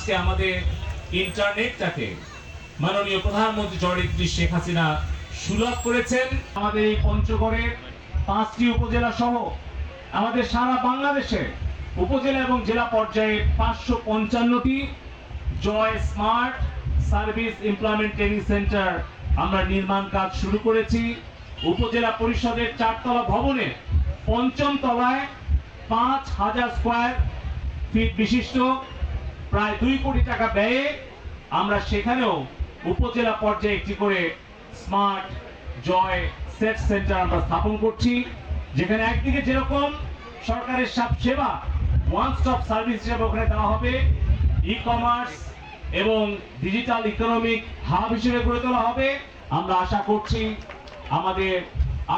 আজকে আমাদের ইন্টারনেটটাকে মাননীয় প্রধানমন্ত্রী জননেত্রী শেখ হাসিনা সুলভ করেছেন। আমাদের এই পঞ্চগড়ের 5টি উপজেলা সহ আমাদের সারা বাংলাদেশে উপজেলা এবং জেলা পর্যায়ে 555টি Joy smart service employment training center আমরা নির্মাণ কাজ শুরু করেছি। উপজেলা পরিষদের 4তলা ভবনে 5ম তলায় 5000 স্কয়ার ফিট বিশিষ্ট প্রায় 2 কোটি টাকা ব্যয়ে আমরা সেখানেও উপজেলা পর্যায়ে একটি করে স্মার্ট জয় সেট সেন্টার আমরা স্থাপন করছি, যেখানে একদিকে যেরকম সরকারের সব সেবা ওয়ান স্টপ সার্ভিস হিসেবে ওখানে দেওয়া হবে, ই কমার্স এবং ডিজিটাল ইকোনমিক হাব হিসেবে গড়ে তোলা হবে। আমরা আশা করছি আমাদের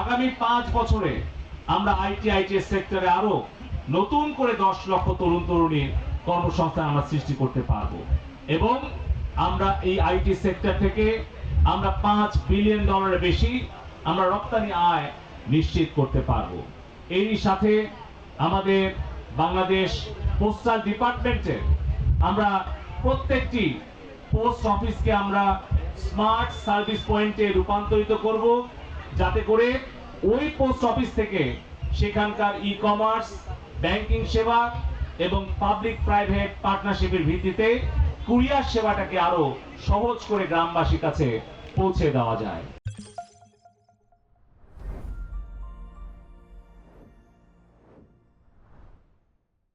আগামী 5 বছরে আমরা আইটিএস সেক্টরে আরো নতুন করে 10 লক্ষ তরুণ তরুণীর কর্মসংস্থান আমরা সৃষ্টি করতে পারবো এবং আমরা এই আইটি সেক্টর থেকে আমরা $5 বিলিয়ন বেশি আমরা রপ্তানি আয় নিশ্চিত করতে পারবো। এরই সাথে আমাদের বাংলাদেশ পোস্টাল ডিপার্টমেন্টে আমরা প্রত্যেকটি পোস্ট অফিসকে আমরা স্মার্ট সার্ভিস পয়েন্টে রূপান্তরিত করব, যাতে করে ওই পোস্ট অফিস থেকে সেখানকার ই কমার্স, ব্যাংকিং সেবা এবং পাবলিক প্রাইভেট পার্টনারশিপের ভিত্তিতে কুরিয়ার সেবাটাকে আরো সহজ করে গ্রামবাসীর কাছে পৌঁছে দেওয়া যায়।